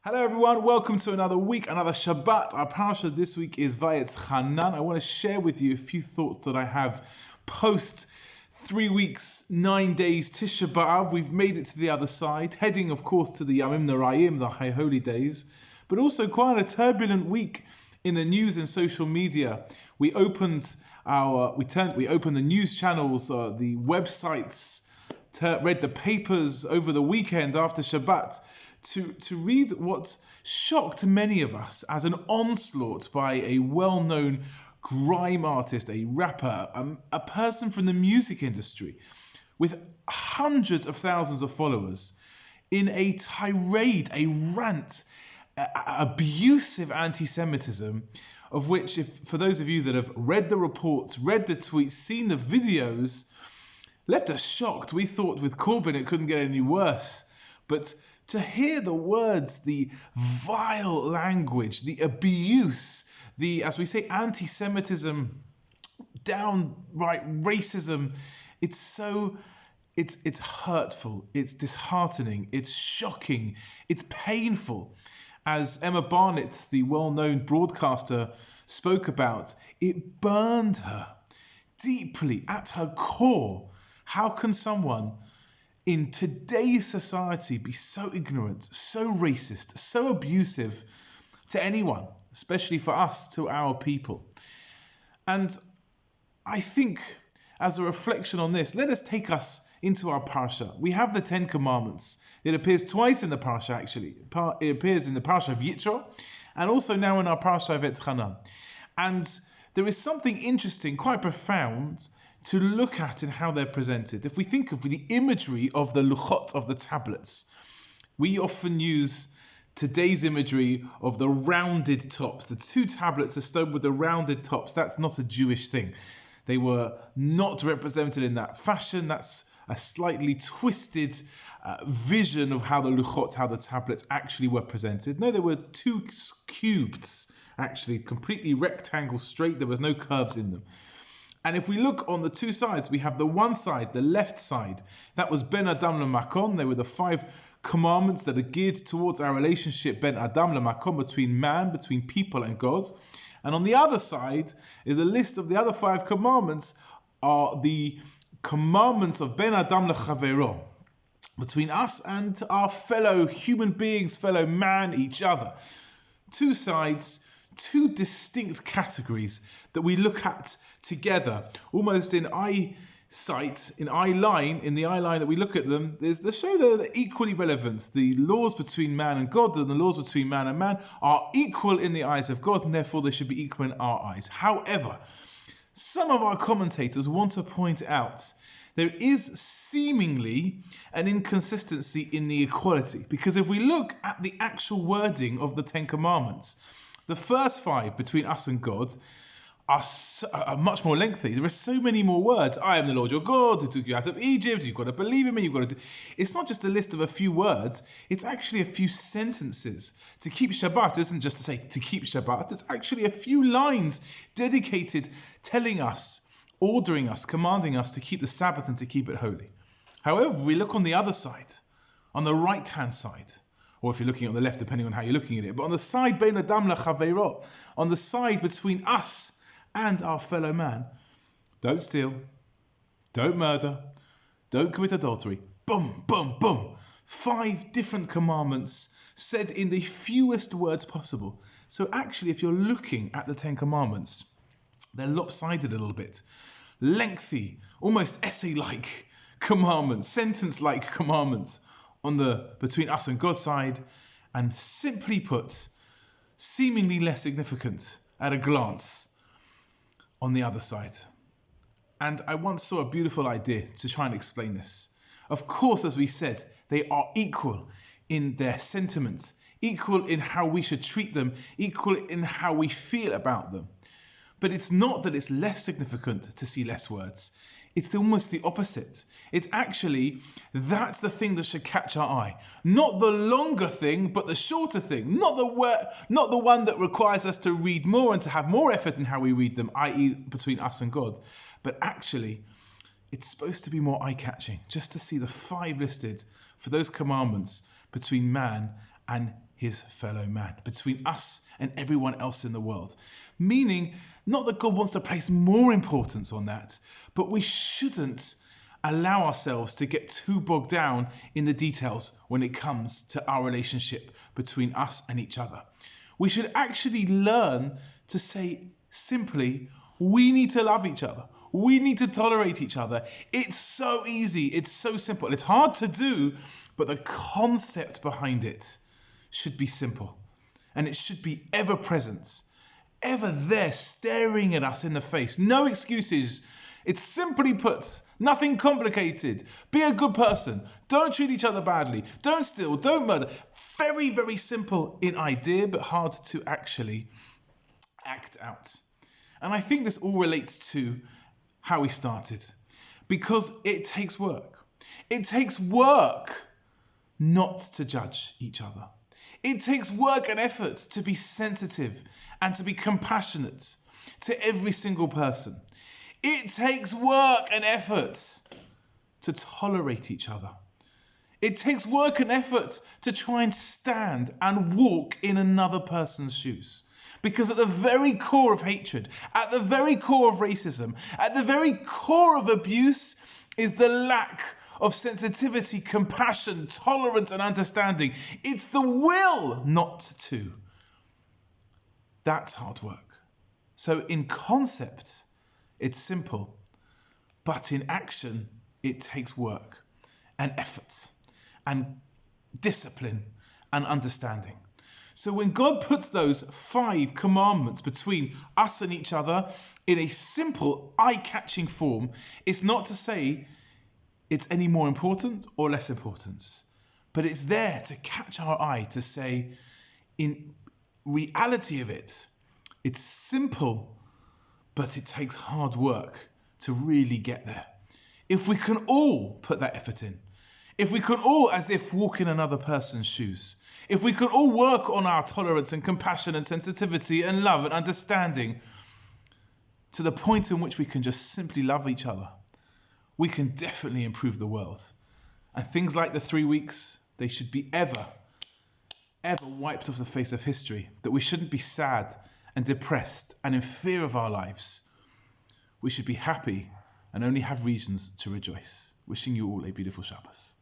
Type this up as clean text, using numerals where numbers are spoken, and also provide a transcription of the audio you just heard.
Hello everyone, welcome to another week, another Shabbat. Our parasha this week is Vayetchanan. I want to share with you a few thoughts that I have post 3 weeks, 9 days Tisha B'Av. We've made it to the other side, heading of course to the Yamim Noraim, the High Holy Days, but also quite a turbulent week in the news and social media. We opened the news channels, the websites, read the papers over the weekend after Shabbat, to read what shocked many of us as an onslaught by a well-known grime artist, a rapper, a person from the music industry with hundreds of thousands of followers in a tirade, a rant, abusive anti-Semitism, of which, for those of you that have read the reports, read the tweets, seen the videos, left us shocked. We thought with Corbyn it couldn't get any worse, but to hear the words, the vile language, the abuse, the, as we say, anti-Semitism, downright racism, it's hurtful, it's disheartening, it's shocking, it's painful. As Emma Barnett, the well-known broadcaster, spoke about, it burned her deeply at her core. How can someone in today's society be so ignorant, so racist, so abusive to anyone, especially for us, to our people? And I think, as a reflection on this, let us take us into our parasha. We have the 10 Commandments. It appears twice in the parasha, actually. It appears in the parasha of Yitro, and also now in our parasha of Vayetchanan. And there is something interesting, quite profound, to look at in how they're presented. If we think of the imagery of the luchot, of the tablets, we often use today's imagery of the rounded tops. The 2 tablets are stone with the rounded tops. That's not a Jewish thing. They were not represented in that fashion. That's a slightly twisted vision of how the luchot, how the tablets actually were presented. No, there were 2 cubes, actually, completely rectangle straight. There was no curves in them. And if we look on the 2 sides, we have the one side, the left side. That was Ben Adam LeMakom. They were the 5 commandments that are geared towards our relationship Ben Adam LeMakom, between man, between people and God. And on the other side, is the list of the other 5 commandments are the commandments of Ben Adam LeChavero, between us and our fellow human beings, fellow man, each other. 2 sides, 2 distinct categories that we look at together, almost in eyesight, in eye line that we look at them. They show that they're equally relevant. The laws between man and God and the laws between man and man are equal in the eyes of God, and therefore they should be equal in our eyes. However, some of our commentators want to point out there is seemingly an inconsistency in the equality, because if we look at the actual wording of the 10 Commandments, the first 5 between us and God are much more lengthy. There are so many more words. I am the Lord your God who took you out of Egypt. You've got to believe in me. You've got to do. It's not just a list of a few words. It's actually a few sentences. To keep Shabbat isn't just to say to keep Shabbat. It's actually a few lines dedicated, telling us, ordering us, commanding us to keep the Sabbath and to keep it holy. However, we look on the other side, on the right-hand side, or if you're looking on the left, depending on how you're looking at it, but on the side, Ben Adam LeChavero, on the side between us and our fellow man, don't steal, don't murder, don't commit adultery. Boom, boom, boom. 5 different commandments said in the fewest words possible. So actually, if you're looking at the 10 Commandments, they're lopsided a little bit. Lengthy, almost essay-like commandments, sentence-like commandments on the between us and God's side, and simply put, seemingly less significant at a glance on the other side. And I once saw a beautiful idea to try and explain this. Of course, as we said, they are equal in their sentiments, equal in how we should treat them, equal in how we feel about them. But it's not that it's less significant to see less words. It's almost the opposite. It's actually, that's the thing that should catch our eye. Not the longer thing, but the shorter thing. Not the one that requires us to read more and to have more effort in how we read them, i.e. between us and God. But actually, it's supposed to be more eye-catching, just to see the 5 listed for those commandments between man and his fellow man, between us and everyone else in the world. Meaning, not that God wants to place more importance on that, but we shouldn't allow ourselves to get too bogged down in the details when it comes to our relationship between us and each other. We should actually learn to say simply, we need to love each other. We need to tolerate each other. It's so easy. It's so simple. It's hard to do, but the concept behind it should be simple. And it should be ever present, ever there, staring at us in the face. No excuses. It's simply put, nothing complicated. Be a good person. Don't treat each other badly. Don't steal. Don't murder. Very, very simple in idea, but hard to actually act out. And I think this all relates to how we started, because it takes work. It takes work not to judge each other. It takes work and effort to be sensitive and to be compassionate to every single person. It takes work and effort to tolerate each other. It takes work and effort to try and stand and walk in another person's shoes. Because at the very core of hatred, at the very core of racism, at the very core of abuse is the lack of sensitivity, compassion, tolerance, and understanding. It's the will not to. That's hard work. So in concept, it's simple, but in action, it takes work and effort and discipline and understanding. So when God puts those 5 commandments between us and each other in a simple, eye-catching form, it's not to say it's any more important or less important, but it's there to catch our eye, to say, in reality of it, it's simple, but it takes hard work to really get there. If we can all put that effort in, if we can all, as if walk in another person's shoes, if we can all work on our tolerance and compassion and sensitivity and love and understanding to the point in which we can just simply love each other, we can definitely improve the world. And things like the 3 weeks, they should be ever wiped off the face of history. That we shouldn't be sad and depressed and in fear of our lives. We should be happy and only have reasons to rejoice. Wishing you all a beautiful Shabbos.